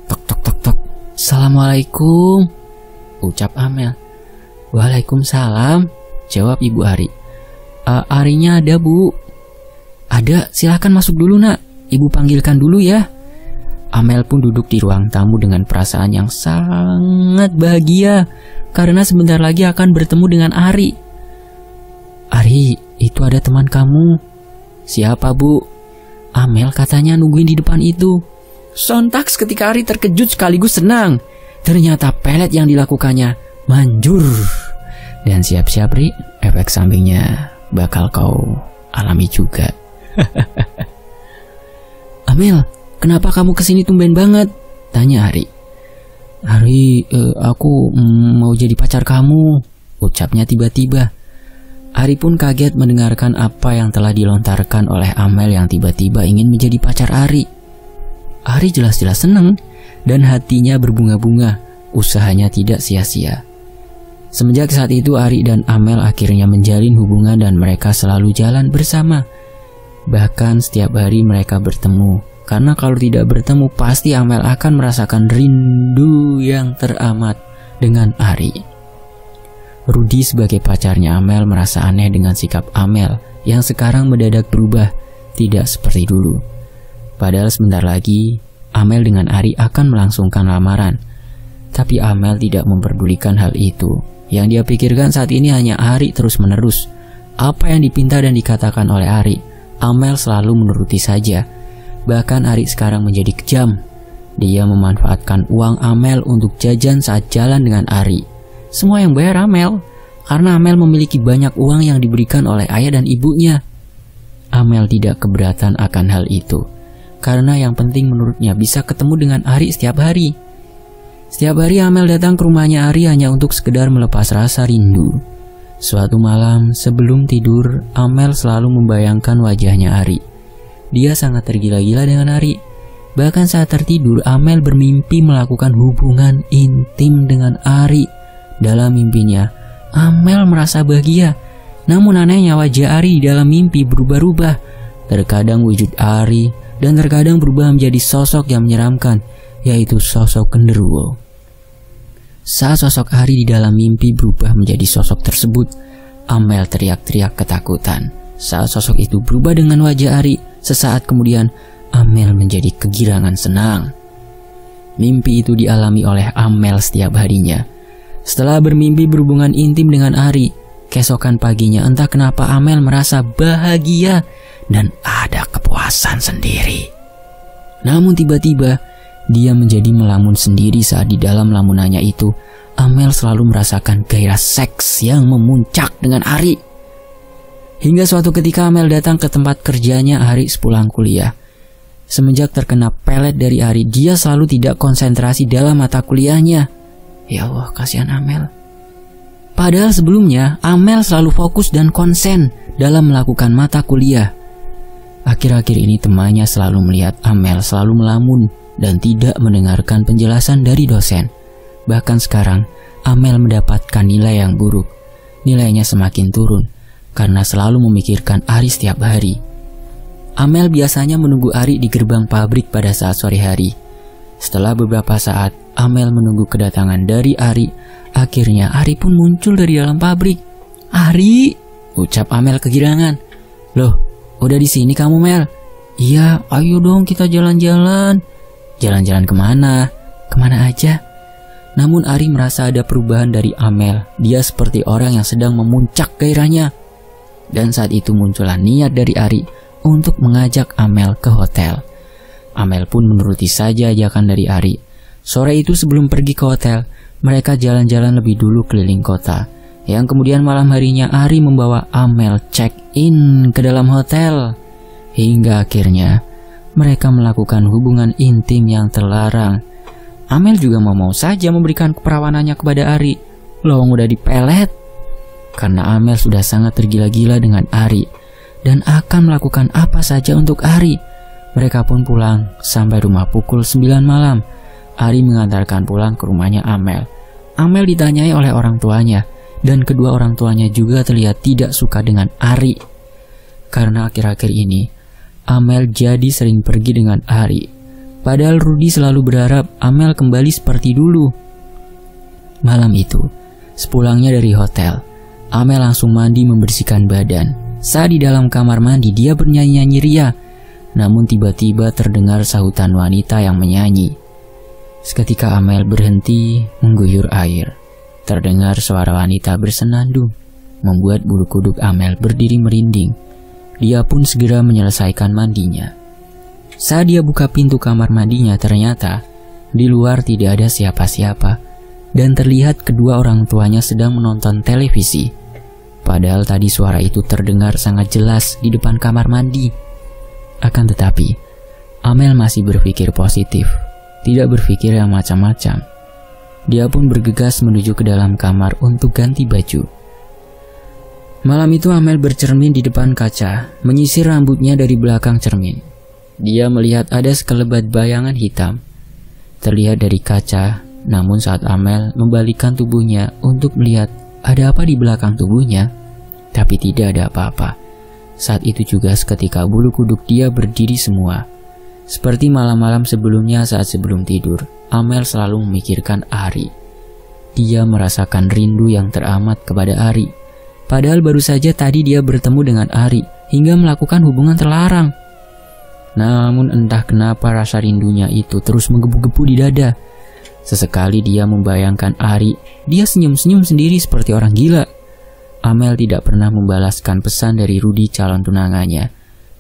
S1: Tok tok tok tok. Assalamualaikum, ucap Amel. Waalaikumsalam, jawab ibu Ari. Arinya ada, Bu. Ada, silahkan masuk dulu, Nak. Ibu panggilkan dulu ya. Amel pun duduk di ruang tamu dengan perasaan yang sangat bahagia karena sebentar lagi akan bertemu dengan Ari. Ari, itu ada teman kamu. Siapa, Bu? Amel katanya nungguin di depan itu. Sontak ketika Ari terkejut sekaligus senang. Ternyata pelet yang dilakukannya manjur. Dan siap-siap, Ri, efek sampingnya bakal kau alami juga. Amel, kenapa kamu kesini tumben banget? Tanya Ari. Ari, aku mau jadi pacar kamu, ucapnya tiba-tiba. Ari pun kaget mendengarkan apa yang telah dilontarkan oleh Amel yang tiba-tiba ingin menjadi pacar Ari. Ari jelas-jelas senang dan hatinya berbunga-bunga. Usahanya tidak sia-sia. Semenjak saat itu Ari dan Amel akhirnya menjalin hubungan dan mereka selalu jalan bersama. Bahkan setiap hari mereka bertemu. Karena kalau tidak bertemu pasti Amel akan merasakan rindu yang teramat dengan Ari. Rudi sebagai pacarnya Amel merasa aneh dengan sikap Amel yang sekarang mendadak berubah, tidak seperti dulu. Padahal sebentar lagi Amel dengan Ari akan melangsungkan lamaran. Tapi Amel tidak memperdulikan hal itu. Yang dia pikirkan saat ini hanya Ari terus-menerus. Apa yang dipinta dan dikatakan oleh Ari, Amel selalu menuruti saja. Bahkan Ari sekarang menjadi kejam. Dia memanfaatkan uang Amel untuk jajan saat jalan dengan Ari. Semua yang bayar Amel, karena Amel memiliki banyak uang yang diberikan oleh ayah dan ibunya. Amel tidak keberatan akan hal itu, karena yang penting menurutnya bisa ketemu dengan Ari setiap hari. Setiap hari Amel datang ke rumahnya Ari hanya untuk sekedar melepas rasa rindu. Suatu malam sebelum tidur, Amel selalu membayangkan wajahnya Ari. Dia sangat tergila-gila dengan Ari. Bahkan saat tertidur, Amel bermimpi melakukan hubungan intim dengan Ari. Dalam mimpinya, Amel merasa bahagia. Namun anehnya wajah Ari dalam mimpi berubah-ubah. Terkadang wujud Ari dan terkadang berubah menjadi sosok yang menyeramkan. yaitu sosok genderuwo. Saat sosok Ari di dalam mimpi berubah menjadi sosok tersebut, Amel teriak-teriak ketakutan. Saat sosok itu berubah dengan wajah Ari, sesaat kemudian Amel menjadi kegirangan senang. Mimpi itu dialami oleh Amel setiap harinya. Setelah bermimpi berhubungan intim dengan Ari, keesokan paginya entah kenapa Amel merasa bahagia dan ada kepuasan sendiri. Namun tiba-tiba dia menjadi melamun sendiri saat di dalam lamunannya itu Amel selalu merasakan gairah seks yang memuncak dengan Ari. Hingga suatu ketika Amel datang ke tempat kerjanya Ari sepulang kuliah. Semenjak terkena pelet dari Ari, dia selalu tidak konsentrasi dalam mata kuliahnya. Ya Allah, kasihan Amel. Padahal sebelumnya Amel selalu fokus dan konsen dalam melakukan mata kuliah. Akhir-akhir ini temannya selalu melihat Amel selalu melamun dan tidak mendengarkan penjelasan dari dosen. Bahkan sekarang, Amel mendapatkan nilai yang buruk. Nilainya semakin turun karena selalu memikirkan Ari setiap hari. Amel biasanya menunggu Ari di gerbang pabrik pada saat sore hari. Setelah beberapa saat, Amel menunggu kedatangan dari Ari. Akhirnya Ari pun muncul dari dalam pabrik. "Ari!" ucap Amel kegirangan. "Loh, udah di sini kamu, Mel?" "Iya, ayo dong kita jalan-jalan." "Jalan-jalan kemana?" "Kemana aja." Namun Ari merasa ada perubahan dari Amel. Dia seperti orang yang sedang memuncak gairahnya. Dan saat itu muncullah niat dari Ari untuk mengajak Amel ke hotel. Amel pun menuruti saja ajakan dari Ari. Sore itu sebelum pergi ke hotel, mereka jalan-jalan lebih dulu keliling kota. Yang kemudian malam harinya Ari membawa Amel check-in ke dalam hotel. Hingga akhirnya mereka melakukan hubungan intim yang terlarang. Amel juga mau saja memberikan keperawanannya kepada Ari. Lowong udah dipelet. Karena Amel sudah sangat tergila-gila dengan Ari dan akan melakukan apa saja untuk Ari. Mereka pun pulang sampai rumah pukul 9 malam. Ari mengantarkan pulang ke rumahnya Amel. Amel ditanyai oleh orang tuanya dan kedua orang tuanya juga terlihat tidak suka dengan Ari. Karena akhir-akhir ini Amel jadi sering pergi dengan Ari. Padahal Rudy selalu berharap Amel kembali seperti dulu. Malam itu, sepulangnya dari hotel, Amel langsung mandi membersihkan badan. Saat di dalam kamar mandi dia bernyanyi-nyanyi ria. Namun tiba-tiba terdengar sahutan wanita yang menyanyi. Seketika Amel berhenti mengguyur air. Terdengar suara wanita bersenandung, membuat bulu kuduk Amel berdiri merinding. Dia pun segera menyelesaikan mandinya. Saat dia buka pintu kamar mandinya, ternyata di luar tidak ada siapa-siapa dan terlihat kedua orang tuanya sedang menonton televisi. Padahal tadi suara itu terdengar sangat jelas di depan kamar mandi. Akan tetapi, Amel masih berpikir positif, tidak berpikir yang macam-macam. Dia pun bergegas menuju ke dalam kamar untuk ganti baju. Malam itu Amel bercermin di depan kaca, menyisir rambutnya dari belakang cermin. Dia melihat ada sekelebat bayangan hitam terlihat dari kaca, namun saat Amel membalikkan tubuhnya untuk melihat ada apa di belakang tubuhnya, tapi tidak ada apa-apa. Saat itu juga seketika bulu kuduk dia berdiri semua. Seperti malam-malam sebelumnya saat sebelum tidur, Amel selalu memikirkan Ari. Dia merasakan rindu yang teramat kepada Ari. Padahal baru saja tadi dia bertemu dengan Ari hingga melakukan hubungan terlarang. Namun entah kenapa rasa rindunya itu terus menggebu-gebu di dada. Sesekali dia membayangkan Ari, dia senyum-senyum sendiri seperti orang gila. Amel tidak pernah membalaskan pesan dari Rudy calon tunangannya.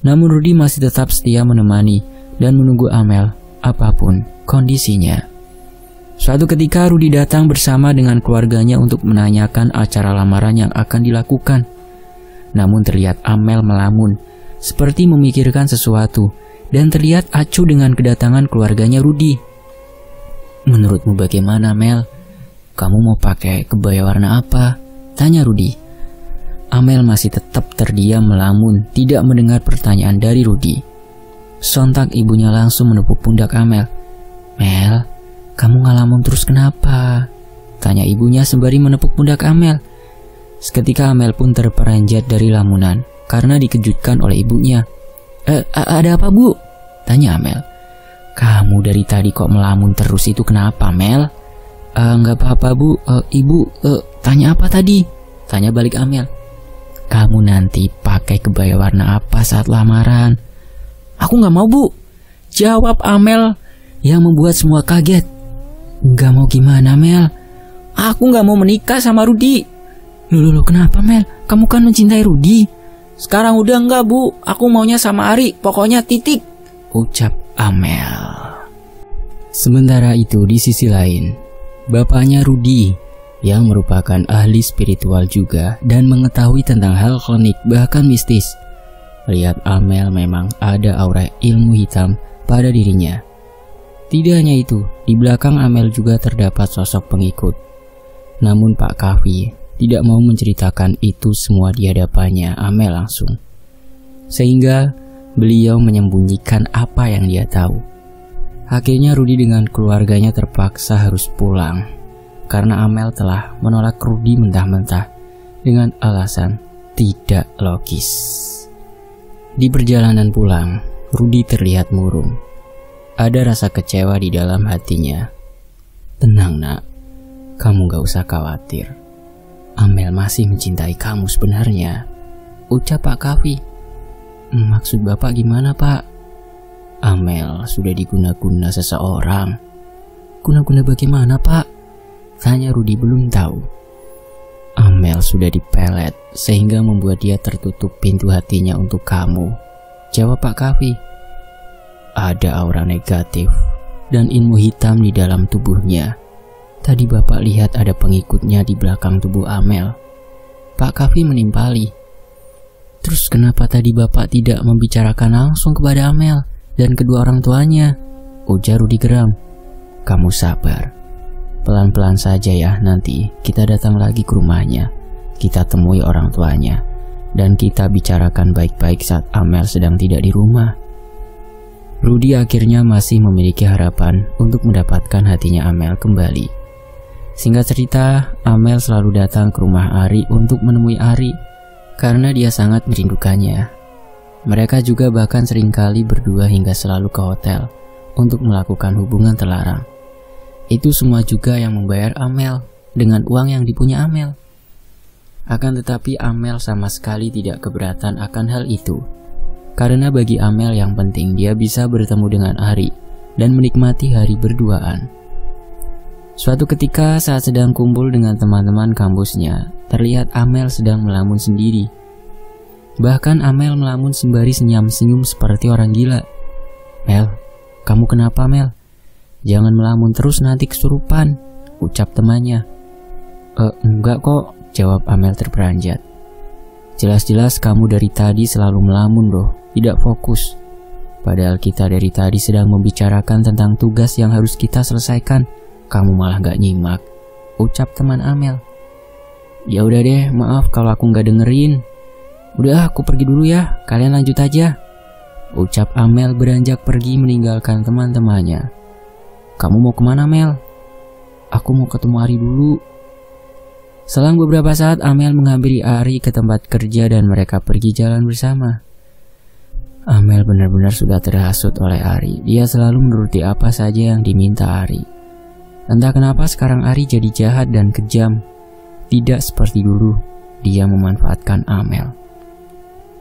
S1: Namun Rudy masih tetap setia menemani dan menunggu Amel apapun kondisinya. Suatu ketika Rudy datang bersama dengan keluarganya untuk menanyakan acara lamaran yang akan dilakukan. Namun terlihat Amel melamun, seperti memikirkan sesuatu, dan terlihat acuh dengan kedatangan keluarganya Rudy. "Menurutmu bagaimana, Mel? Kamu mau pakai kebaya warna apa?" tanya Rudy. Amel masih tetap terdiam melamun, tidak mendengar pertanyaan dari Rudy. Sontak ibunya langsung menepuk pundak Amel. "Mel, kamu ngelamun terus kenapa?" tanya ibunya sembari menepuk pundak Amel. Seketika Amel pun terperanjat dari lamunan karena dikejutkan oleh ibunya. Ada apa, Bu?" tanya Amel. Kamu dari tadi kok melamun terus, itu kenapa, Mel? Nggak apa-apa, Bu. Ibu, tanya apa tadi? Tanya balik Amel. Kamu nanti pakai kebaya warna apa saat lamaran? Aku nggak mau, Bu. Jawab Amel yang membuat semua kaget. Nggak mau gimana, Mel? Aku nggak mau menikah sama Rudi. Loh, kenapa, Mel? Kamu kan mencintai Rudi. Sekarang udah enggak, Bu. Aku maunya sama Ari. Pokoknya titik, ucap Amel. Sementara itu di sisi lain, bapaknya Rudi yang merupakan ahli spiritual juga dan mengetahui tentang hal klinik bahkan mistis, lihat Amel memang ada aura ilmu hitam pada dirinya. Tidak hanya itu, di belakang Amel juga terdapat sosok pengikut. Namun Pak Kavi tidak mau menceritakan itu semua di hadapannya Amel langsung. Sehingga beliau menyembunyikan apa yang dia tahu. Akhirnya Rudi dengan keluarganya terpaksa harus pulang karena Amel telah menolak Rudi mentah-mentah dengan alasan tidak logis. Di perjalanan pulang, Rudi terlihat murung. Ada rasa kecewa di dalam hatinya. Tenang, Nak. Kamu gak usah khawatir. Amel masih mencintai kamu sebenarnya, ucap Pak Kavi. Maksud Bapak gimana, Pak? Amel sudah diguna-guna seseorang. Guna-guna bagaimana, Pak? Tanya Rudi belum tahu. Amel sudah dipelet sehingga membuat dia tertutup pintu hatinya untuk kamu, jawab Pak Kavi. Ada aura negatif dan ilmu hitam di dalam tubuhnya. Tadi Bapak lihat ada pengikutnya di belakang tubuh Amel. Pak Kavi menimpali. Terus kenapa tadi Bapak tidak membicarakan langsung kepada Amel dan kedua orang tuanya? Ujar Rudi geram. Kamu sabar. Pelan-pelan saja ya, nanti kita datang lagi ke rumahnya. Kita temui orang tuanya. Dan kita bicarakan baik-baik saat Amel sedang tidak di rumah. Rudi akhirnya masih memiliki harapan untuk mendapatkan hatinya Amel kembali. Singkat cerita, Amel selalu datang ke rumah Ari untuk menemui Ari karena dia sangat merindukannya. Mereka juga bahkan seringkali berdua hingga selalu ke hotel untuk melakukan hubungan terlarang. Itu semua juga yang membayar Amel dengan uang yang dipunya Amel. Akan tetapi Amel sama sekali tidak keberatan akan hal itu. Karena bagi Amel yang penting dia bisa bertemu dengan Ari dan menikmati hari berduaan. Suatu ketika saat sedang kumpul dengan teman-teman kampusnya, terlihat Amel sedang melamun sendiri. Bahkan Amel melamun sembari senyum-senyum seperti orang gila. Mel, kamu kenapa, Mel? Jangan melamun terus nanti kesurupan, ucap temannya. Enggak kok, jawab Amel terperanjat. Jelas-jelas kamu dari tadi selalu melamun loh, tidak fokus. Padahal kita dari tadi sedang membicarakan tentang tugas yang harus kita selesaikan. Kamu malah gak nyimak, ucap teman Amel. Ya udah deh, maaf kalau aku gak dengerin. Udah, aku pergi dulu ya, kalian lanjut aja, ucap Amel beranjak pergi meninggalkan teman-temannya. Kamu mau kemana, Mel? Aku mau ketemu Ari dulu. Selang beberapa saat Amel menghampiri Ari ke tempat kerja dan mereka pergi jalan bersama. Amel benar-benar sudah terhasut oleh Ari. Dia selalu menuruti apa saja yang diminta Ari. Entah kenapa sekarang Ari jadi jahat dan kejam. Tidak seperti dulu, dia memanfaatkan Amel.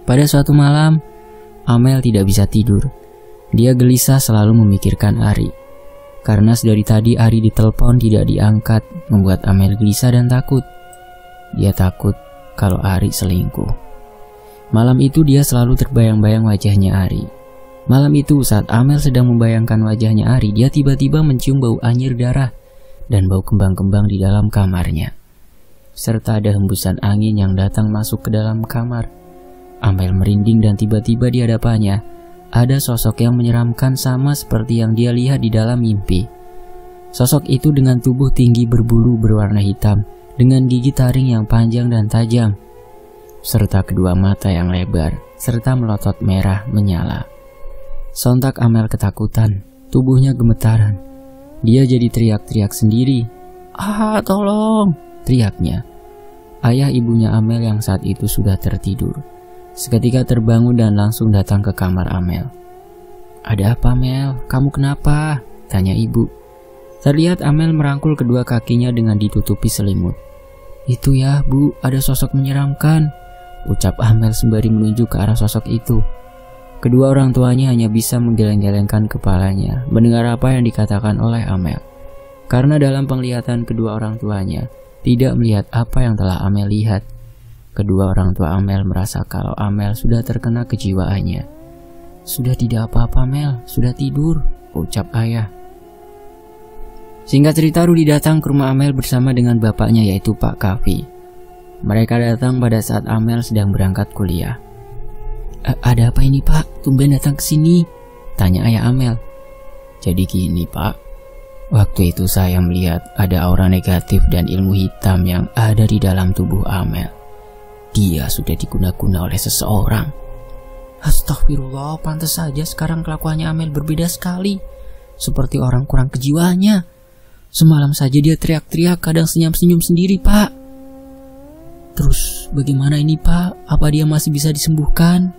S1: Pada suatu malam, Amel tidak bisa tidur. Dia gelisah selalu memikirkan Ari. Karena sedari tadi Ari ditelepon tidak diangkat, membuat Amel gelisah dan takut. Dia takut kalau Ari selingkuh. Malam itu dia selalu terbayang-bayang wajahnya Ari. Malam itu saat Amel sedang membayangkan wajahnya Ari, dia tiba-tiba mencium bau anyir darah dan bau kembang-kembang di dalam kamarnya. Serta ada hembusan angin yang datang masuk ke dalam kamar. Amel merinding dan tiba-tiba di hadapannya ada sosok yang menyeramkan sama seperti yang dia lihat di dalam mimpi. Sosok itu dengan tubuh tinggi berbulu berwarna hitam dengan gigi taring yang panjang dan tajam, serta kedua mata yang lebar serta melotot merah menyala. Sontak Amel ketakutan, tubuhnya gemetaran. Dia jadi teriak-teriak sendiri. Tolong!" teriaknya. Ayah ibunya Amel yang saat itu sudah tertidur seketika terbangun dan langsung datang ke kamar Amel. "Ada apa, Mel? Kamu kenapa?" tanya ibu. Terlihat Amel merangkul kedua kakinya dengan ditutupi selimut. "Itu ya, Bu, ada sosok menyeramkan," ucap Amel sembari menunjuk ke arah sosok itu. Kedua orang tuanya hanya bisa menggeleng-gelengkan kepalanya mendengar apa yang dikatakan oleh Amel. Karena dalam penglihatan kedua orang tuanya tidak melihat apa yang telah Amel lihat. Kedua orang tua Amel merasa kalau Amel sudah terkena kejiwaannya. "Sudah tidak apa-apa, Mel, sudah tidur," ucap ayah. Singkat cerita, Rudi datang ke rumah Amel bersama dengan bapaknya yaitu Pak Kavi. Mereka datang pada saat Amel sedang berangkat kuliah. "Ada apa ini, Pak? Tumben datang ke sini?" tanya ayah Amel. "Jadi gini, Pak. Waktu itu saya melihat ada aura negatif dan ilmu hitam yang ada di dalam tubuh Amel. Dia sudah diguna-guna oleh seseorang." "Astagfirullah, pantas saja sekarang kelakuannya Amel berbeda sekali. Seperti orang kurang kejiwaannya. Semalam saja dia teriak-teriak, kadang senyum-senyum sendiri, Pak." "Terus bagaimana ini, Pak? Apa dia masih bisa disembuhkan?"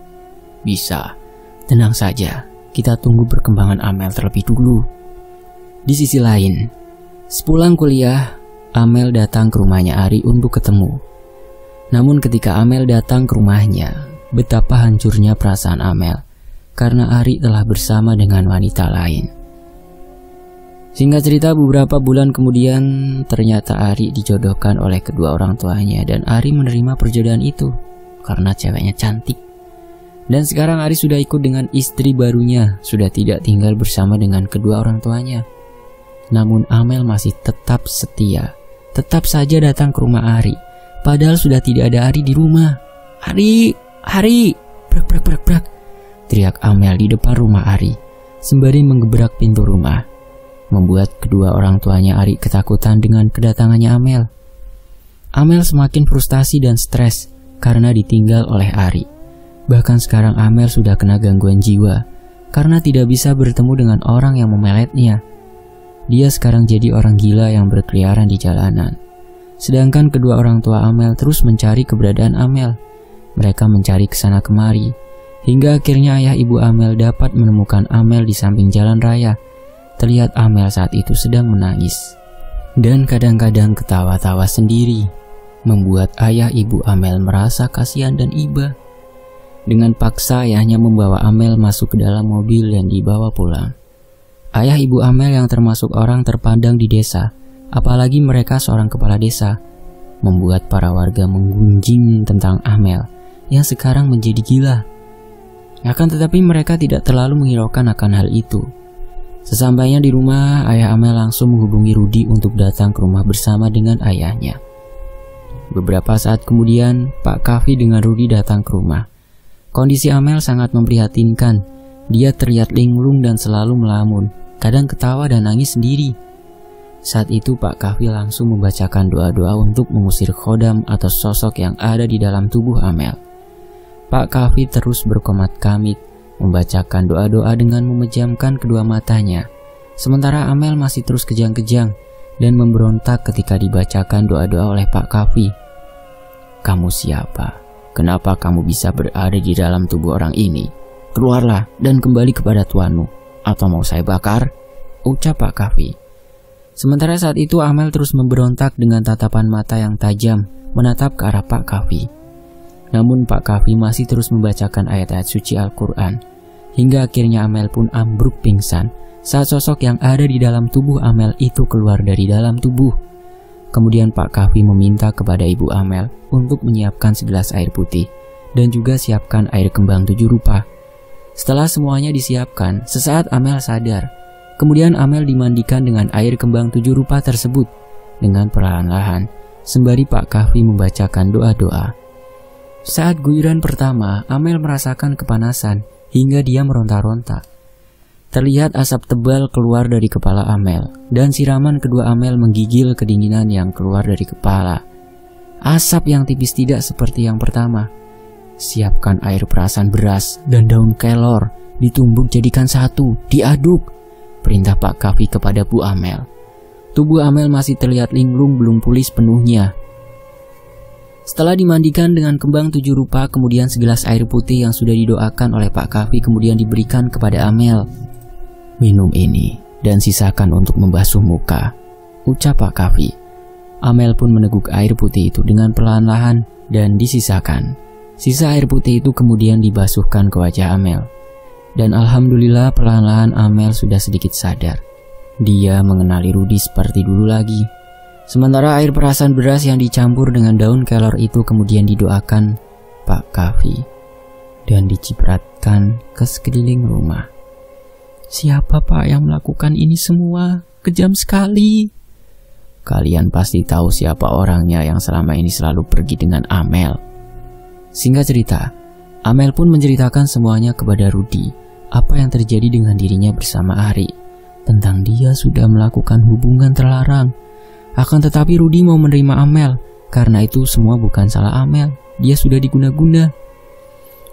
S1: "Bisa. Tenang saja. Kita tunggu perkembangan Amel terlebih dulu." Di sisi lain, sepulang kuliah, Amel datang ke rumahnya Ari untuk ketemu. Namun ketika Amel datang ke rumahnya, betapa hancurnya perasaan Amel karena Ari telah bersama dengan wanita lain. Singkat cerita, beberapa bulan kemudian ternyata Ari dijodohkan oleh kedua orang tuanya dan Ari menerima perjodohan itu karena ceweknya cantik. Dan sekarang Ari sudah ikut dengan istri barunya, sudah tidak tinggal bersama dengan kedua orang tuanya. Namun Amel masih tetap setia, tetap saja datang ke rumah Ari, padahal sudah tidak ada Ari di rumah. "Ari, Ari, brak brak brak brak," teriak Amel di depan rumah Ari, sembari menggebrak pintu rumah, membuat kedua orang tuanya Ari ketakutan dengan kedatangannya Amel. Amel semakin frustasi dan stres karena ditinggal oleh Ari. Bahkan sekarang Amel sudah kena gangguan jiwa karena tidak bisa bertemu dengan orang yang memeletnya. Dia sekarang jadi orang gila yang berkeliaran di jalanan. Sedangkan kedua orang tua Amel terus mencari keberadaan Amel. Mereka mencari kesana kemari, hingga akhirnya ayah ibu Amel dapat menemukan Amel di samping jalan raya. Terlihat Amel saat itu sedang menangis dan kadang-kadang ketawa-tawa sendiri, membuat ayah ibu Amel merasa kasihan dan iba. Dengan paksa ayahnya membawa Amel masuk ke dalam mobil dan dibawa pulang. Ayah ibu Amel yang termasuk orang terpandang di desa, apalagi mereka seorang kepala desa, membuat para warga menggunjing tentang Amel yang sekarang menjadi gila. Akan tetapi mereka tidak terlalu menghiraukan akan hal itu. Sesampainya di rumah, ayah Amel langsung menghubungi Rudi untuk datang ke rumah bersama dengan ayahnya. Beberapa saat kemudian, Pak Kavi dengan Rudi datang ke rumah. Kondisi Amel sangat memprihatinkan. Dia terlihat linglung dan selalu melamun, kadang ketawa dan nangis sendiri. Saat itu Pak Kavi langsung membacakan doa-doa untuk mengusir khodam atau sosok yang ada di dalam tubuh Amel. Pak Kavi terus berkomat-kamit, membacakan doa-doa dengan memejamkan kedua matanya. Sementara Amel masih terus kejang-kejang dan memberontak ketika dibacakan doa-doa oleh Pak Kavi. "Kamu siapa? Kenapa kamu bisa berada di dalam tubuh orang ini? Keluarlah dan kembali kepada tuanmu, atau mau saya bakar," ucap Pak Kavi. Sementara saat itu Amel terus memberontak dengan tatapan mata yang tajam menatap ke arah Pak Kavi. Namun Pak Kavi masih terus membacakan ayat-ayat suci Al-Quran, hingga akhirnya Amel pun ambruk pingsan saat sosok yang ada di dalam tubuh Amel itu keluar dari dalam tubuh. Kemudian Pak Kavi meminta kepada ibu Amel untuk menyiapkan segelas air putih dan juga siapkan air kembang 7 rupa. Setelah semuanya disiapkan, sesaat Amel sadar. Kemudian Amel dimandikan dengan air kembang 7 rupa tersebut dengan perlahan-lahan, sembari Pak Kavi membacakan doa-doa. Saat guyuran pertama, Amel merasakan kepanasan hingga dia meronta-ronta. Terlihat asap tebal keluar dari kepala Amel, dan siraman kedua Amel menggigil kedinginan yang keluar dari kepala. Asap yang tipis tidak seperti yang pertama. Siapkan air perasan beras dan daun kelor, ditumbuk jadikan satu, diaduk, perintah Pak Kavi kepada Bu Amel. Tubuh Amel masih terlihat linglung belum pulih sepenuhnya. Setelah dimandikan dengan kembang 7 rupa, kemudian segelas air putih yang sudah didoakan oleh Pak Kahfi kemudian diberikan kepada Amel. "Minum ini dan sisakan untuk membasuh muka," ucap Pak Kahfi. Amel pun meneguk air putih itu dengan perlahan-lahan dan disisakan. Sisa air putih itu kemudian dibasuhkan ke wajah Amel. Dan alhamdulillah perlahan-lahan Amel sudah sedikit sadar. Dia mengenali Rudy seperti dulu lagi. Sementara air perasan beras yang dicampur dengan daun kelor itu kemudian didoakan Pak Kahfi dan dicipratkan ke sekeliling rumah. "Siapa Pak yang melakukan ini semua? Kejam sekali." "Kalian pasti tahu siapa orangnya yang selama ini selalu pergi dengan Amel." Singkat cerita, Amel pun menceritakan semuanya kepada Rudy, apa yang terjadi dengan dirinya bersama Ari, tentang dia sudah melakukan hubungan terlarang. Akan tetapi Rudy mau menerima Amel, karena itu semua bukan salah Amel, dia sudah diguna-guna.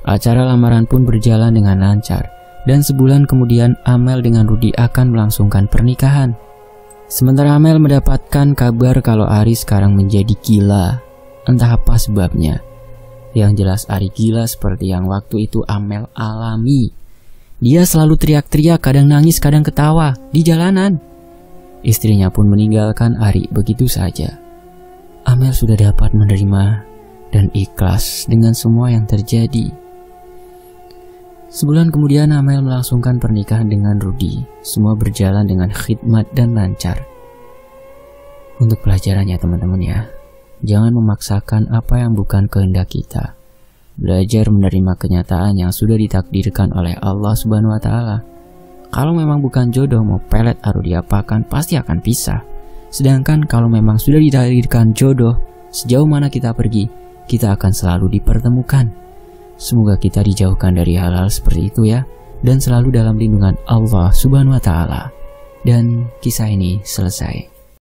S1: Acara lamaran pun berjalan dengan lancar, dan sebulan kemudian Amel dengan Rudy akan melangsungkan pernikahan. Sementara Amel mendapatkan kabar kalau Ari sekarang menjadi gila, entah apa sebabnya. Yang jelas Ari gila seperti yang waktu itu Amel alami. Dia selalu teriak-teriak, kadang nangis, kadang ketawa di jalanan. Istrinya pun meninggalkan Ari begitu saja. Amel sudah dapat menerima dan ikhlas dengan semua yang terjadi. Sebulan kemudian Amel melangsungkan pernikahan dengan Rudy. Semua berjalan dengan khidmat dan lancar. Untuk pelajarannya teman-teman ya, jangan memaksakan apa yang bukan kehendak kita. Belajar menerima kenyataan yang sudah ditakdirkan oleh Allah Subhanahu wa Ta'ala. Kalau memang bukan jodoh, mau pelet atau diapakan, pasti akan pisah. Sedangkan kalau memang sudah ditakdirkan jodoh, sejauh mana kita pergi, kita akan selalu dipertemukan. Semoga kita dijauhkan dari hal-hal seperti itu ya, dan selalu dalam lindungan Allah Subhanahu wa Ta'ala. Dan kisah ini selesai.